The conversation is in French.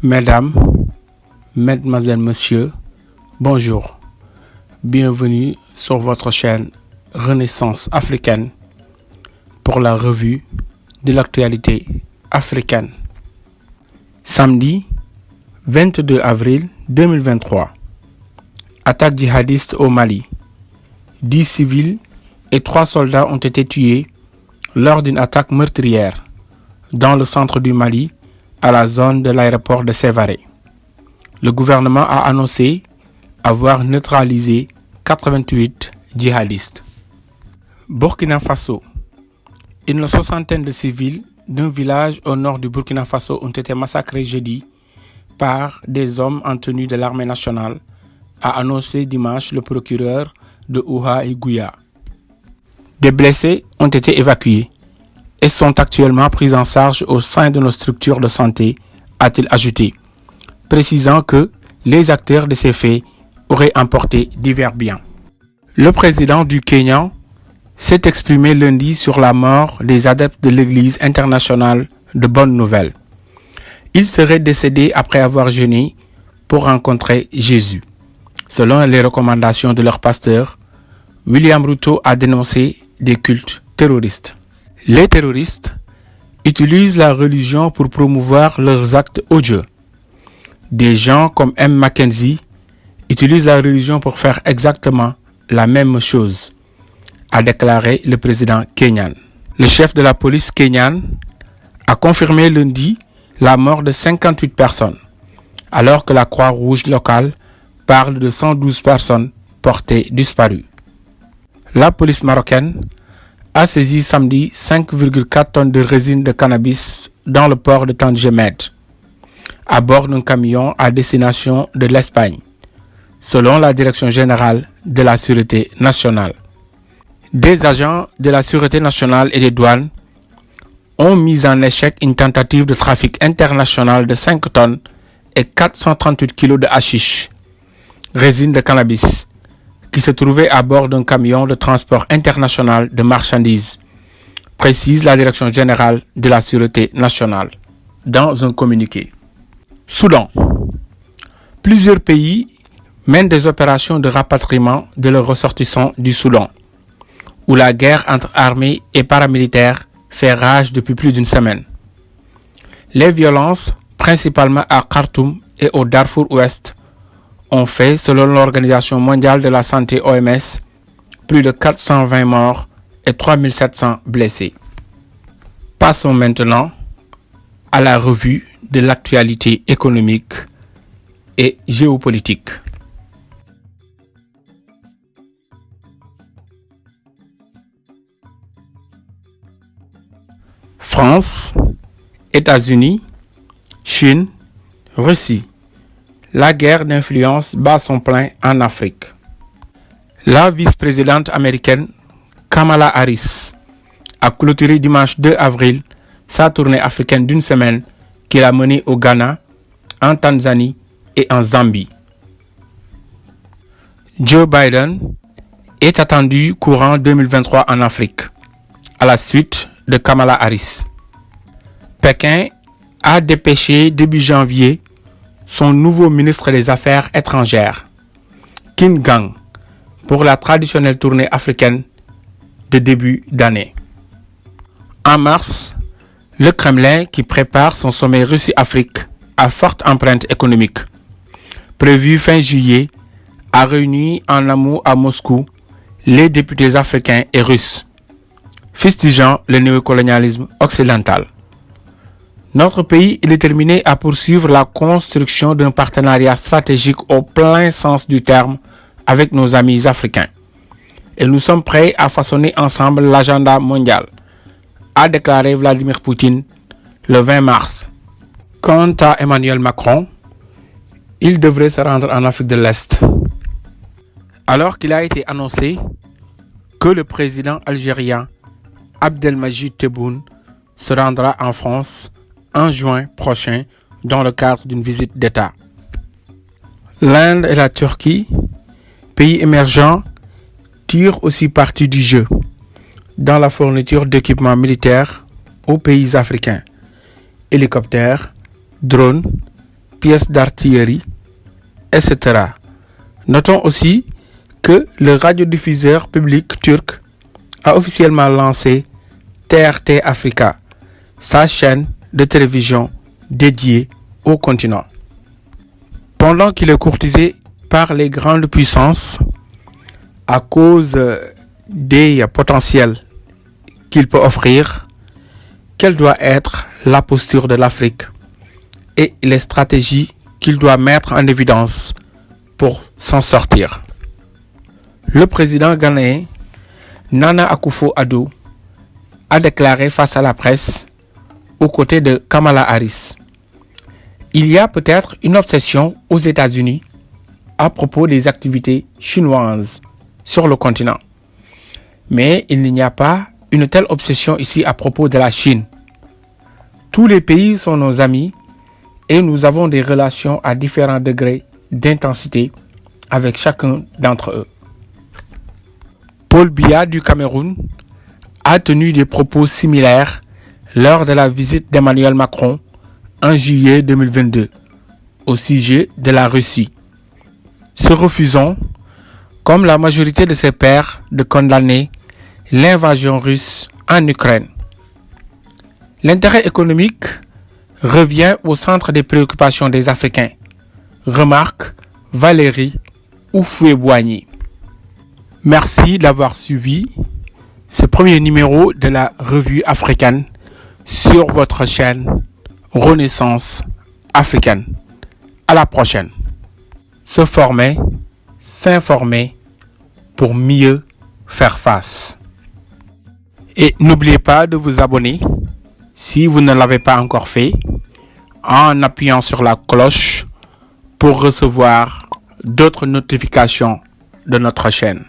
Mesdames, Mesdemoiselles, Messieurs, bonjour. Bienvenue sur votre chaîne Renaissance africaine pour la revue de l'actualité africaine. Samedi 22 avril 2023. Attaque djihadiste au Mali. 10 civils et 3 soldats ont été tués lors d'une attaque meurtrière dans le centre du Mali, à la zone de l'aéroport de Sévaré. Le gouvernement a annoncé avoir neutralisé 88 djihadistes. Burkina Faso. Une soixantaine de civils d'un village au nord du Burkina Faso ont été massacrés jeudi par des hommes en tenue de l'armée nationale, a annoncé dimanche le procureur de Ouahigouya. Des blessés ont été évacués et sont actuellement pris en charge au sein de nos structures de santé, a-t-il ajouté, précisant que les acteurs de ces faits auraient emporté divers biens. Le président du Kenya s'est exprimé lundi sur la mort des adeptes de l'Église internationale de Bonne Nouvelle. Ils seraient décédés après avoir jeûné pour rencontrer Jésus. Selon les recommandations de leur pasteur, William Ruto a dénoncé des cultes terroristes. Les terroristes utilisent la religion pour promouvoir leurs actes odieux. Des gens comme M. Mackenzie utilisent la religion pour faire exactement la même chose, a déclaré le président kenyan. Le chef de la police kenyane a confirmé lundi la mort de 58 personnes, alors que la Croix-Rouge locale parle de 112 personnes portées disparues. La police marocaine a saisi samedi 5,4 tonnes de résine de cannabis dans le port de Tangier-Med, à bord d'un camion à destination de l'Espagne, selon la Direction générale de la Sûreté nationale. Des agents de la Sûreté nationale et des douanes ont mis en échec une tentative de trafic international de 5 tonnes et 438 kilos de hashish, résine de cannabis, qui se trouvait à bord d'un camion de transport international de marchandises, précise la Direction générale de la Sûreté nationale dans un communiqué. Soudan. Plusieurs pays mènent des opérations de rapatriement de leurs ressortissants du Soudan, où la guerre entre armées et paramilitaires fait rage depuis plus d'une semaine. Les violences, principalement à Khartoum et au Darfour Ouest, ont fait, selon l'Organisation mondiale de la santé OMS, plus de 420 morts et 3700 blessés. Passons maintenant à la revue de l'actualité économique et géopolitique. France, États-Unis, Chine, Russie. La guerre d'influence bat son plein en Afrique. La vice-présidente américaine Kamala Harris a clôturé dimanche 2 avril sa tournée africaine d'une semaine qu'il a menée au Ghana, en Tanzanie et en Zambie. Joe Biden est attendu courant 2023 en Afrique, à la suite de Kamala Harris. Pékin a dépêché début janvier son nouveau ministre des Affaires étrangères, Qin Gang, pour la traditionnelle tournée africaine de début d'année. En mars, le Kremlin, qui prépare son sommet Russie-Afrique à forte empreinte économique, prévu fin juillet, a réuni en amont à Moscou les députés africains et russes, fustigeant le néocolonialisme occidental. Notre pays est déterminé à poursuivre la construction d'un partenariat stratégique au plein sens du terme avec nos amis africains. Et nous sommes prêts à façonner ensemble l'agenda mondial, a déclaré Vladimir Poutine le 20 mars. Quant à Emmanuel Macron, il devrait se rendre en Afrique de l'Est. Alors qu'il a été annoncé que le président algérien Abdelmadjid Tebboune se rendra en France en juin prochain dans le cadre d'une visite d'État. L'Inde et la Turquie, pays émergents, tirent aussi parti du jeu dans la fourniture d'équipements militaires aux pays africains, hélicoptères, drones, pièces d'artillerie, etc. Notons aussi que le radiodiffuseur public turc a officiellement lancé TRT Africa, sa chaîne de télévision dédiée au continent. Pendant qu'il est courtisé par les grandes puissances à cause des potentiels qu'il peut offrir, quelle doit être la posture de l'Afrique et les stratégies qu'il doit mettre en évidence pour s'en sortir? Le président ghanéen Nana Akufo-Addo a déclaré face à la presse, aux côtés de Kamala Harris: il y a peut-être une obsession aux États-Unis à propos des activités chinoises sur le continent. Mais il n'y a pas une telle obsession ici à propos de la Chine. Tous les pays sont nos amis et nous avons des relations à différents degrés d'intensité avec chacun d'entre eux. Paul Biya du Cameroun a tenu des propos similaires lors de la visite d'Emmanuel Macron en juillet 2022 au sujet de la Russie, se refusant, comme la majorité de ses pairs, de condamner l'invasion russe en Ukraine. L'intérêt économique revient au centre des préoccupations des Africains, remarque Valérie Houphouët-Boigny. Merci d'avoir suivi ce premier numéro de la revue africaine sur votre chaîne Renaissance africaine. À la prochaine. Se former, s'informer pour mieux faire face. Et n'oubliez pas de vous abonner si vous ne l'avez pas encore fait en appuyant sur la cloche pour recevoir d'autres notifications de notre chaîne.